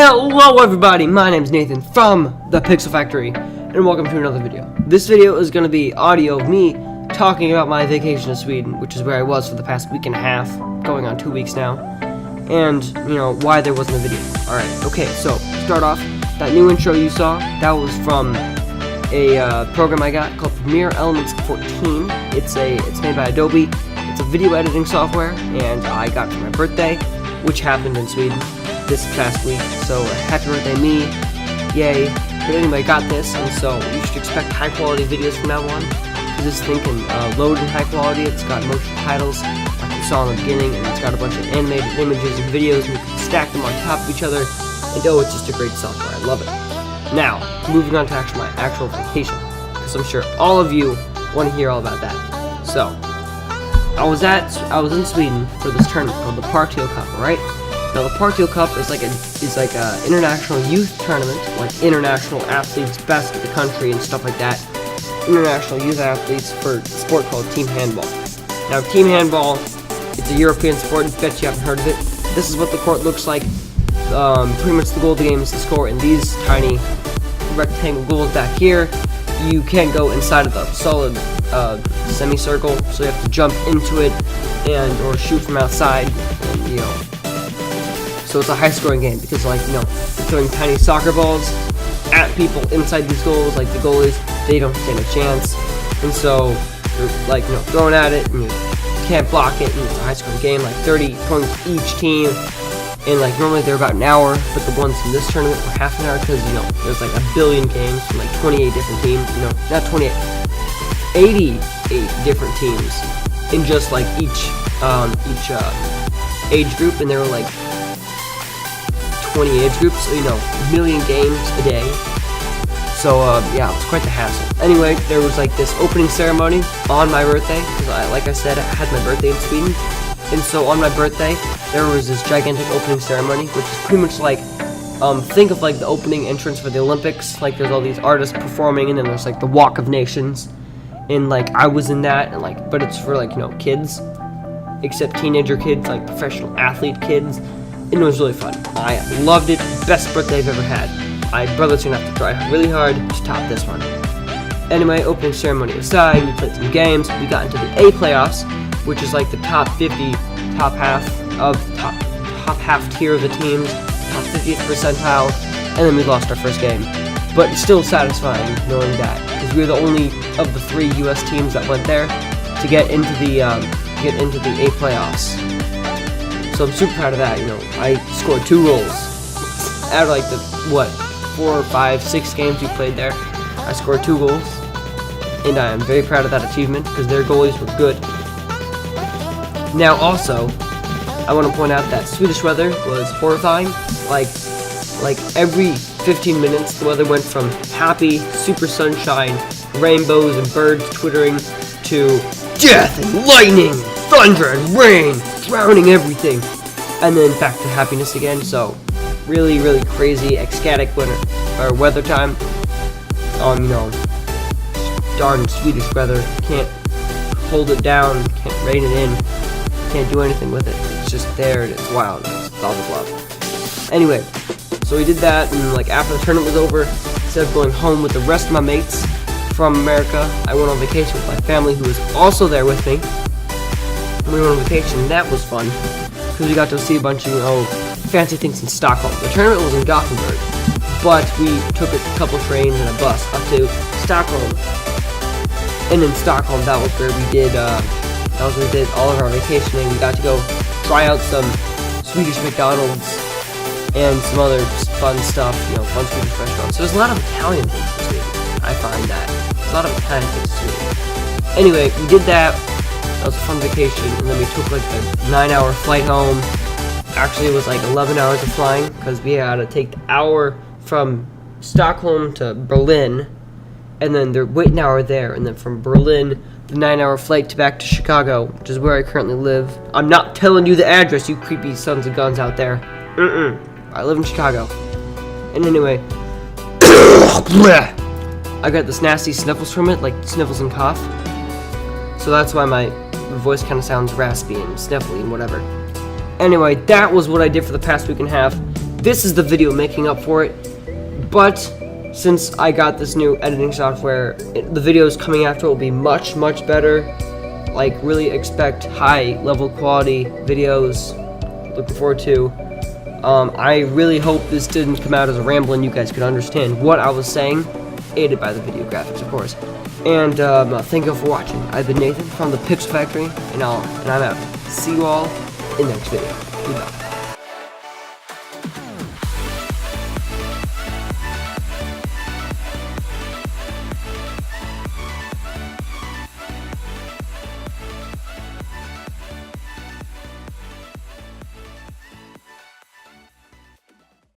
Hello everybody, my name is Nathan from the Pixel Factory, and welcome to another video. This video is going to be audio of me talking about my vacation to Sweden, which is where I was for the past week and a half, going on 2 weeks now, and, why there wasn't a video. Alright, okay, so, start off, that new intro you saw, that was from a program I got called Premiere Elements 14. It's made by Adobe. It's a video editing software, and I got it for my birthday, which happened in Sweden this past week, so happy birthday me, yay. But anyway, I got this, and so you should expect high quality videos from now on, because this thing can load in high quality. It's got motion titles, like you saw in the beginning, and it's got a bunch of animated images and videos, and you can stack them on top of each other, and oh, it's just a great software, I love it. Now, moving on to my actual vacation, because I'm sure all of you want to hear all about that. So, I was in Sweden for this tournament called the Partille Cup, right? Now the Partille Cup is like a international youth tournament, like international athletes best of the country and stuff like that. International youth athletes for a sport called team handball. Now team handball, it's a European sport. I bet you haven't heard of it. This is what the court looks like. Pretty much the goal of the game is to score in these tiny rectangle goals back here. You can't go inside of the solid semicircle, so you have to jump into it or shoot from outside, and, so it's a high-scoring game because, you're throwing tiny soccer balls at people inside these goals. Like the goalies, they don't stand a chance, and so you're throwing at it, and you can't block it. And it's a high-scoring game, like 30 points each team, and normally they're about an hour, but the ones in this tournament were half an hour because there's like a billion games from 28 different teams. Not 28, 88 different teams in just each age group, and there were 20 age groups, so a million games a day. So yeah, it was quite the hassle. Anyway, there was this opening ceremony on my birthday, because like I said, I had my birthday in Sweden, and so on my birthday there was this gigantic opening ceremony, which is pretty much think of the opening entrance for the Olympics. There's all these artists performing, and then there's the Walk of Nations, and I was in that, and but it's for kids, except teenager kids, professional athlete kids. It was really fun. I loved it. Best birthday I've ever had. My brother's gonna have to try really hard to top this one. Anyway, opening ceremony aside, we played some games. We got into the A playoffs, which is the top 50, top half tier of the teams, top 50th percentile, and then we lost our first game. But it's still satisfying knowing that, because we were the only of the 3 U.S. teams that went there to get into the A playoffs. So I'm super proud of that. I scored 2 goals out of the 4, 5, 6 games we played there. I scored 2 goals, and I am very proud of that achievement because their goalies were good. Now also, I want to point out that Swedish weather was horrifying. Every 15 minutes, the weather went from happy, super sunshine, rainbows and birds twittering, to death and lightning, thunder and rain, drowning everything, and then back to happiness again. So really, really crazy, ecstatic weather time. Darn Swedish weather, can't hold it down, can't rein it in, can't do anything with it. It's just there, and it's wild, and it's all the love. Anyway, so we did that, and after the tournament was over, instead of going home with the rest of my mates from America, I went on vacation with my family, who was also there with me. We went on vacation, and that was fun, because we got to see a bunch of, fancy things in Stockholm. The tournament was in Gothenburg, but we took a couple trains and a bus up to Stockholm. And in Stockholm, that was where we did all of our vacationing. We got to go try out some Swedish McDonald's and some other fun stuff, fun Swedish restaurants. So there's a lot of Italian things in Sweden. I find that. There's a lot of Italian things in Sweden. Anyway, we did that. That was a fun vacation, and then we took a 9-hour flight home. Actually, it was 11 hours of flying, because we had to take the hour from Stockholm to Berlin, and then wait an hour there, and then from Berlin, the 9-hour flight back to Chicago, which is where I currently live. I'm not telling you the address, you creepy sons of guns out there. I live in Chicago. And anyway, I got this nasty sniffles from it, sniffles and cough. So that's why my voice kind of sounds raspy and sniffly and whatever. Anyway, that was what I did for the past week and a half. this is the video making up for it. But since I got this new editing software, the videos coming after will be much better. Like, really expect high level quality videos. Looking forward to. I really hope this didn't come out as a ramble and you guys could understand what I was saying, aided by the video graphics, of course. And thank you all for watching. I've been Nathan from the Pixel Factory, and I'm out. See you all in the next video. Goodbye.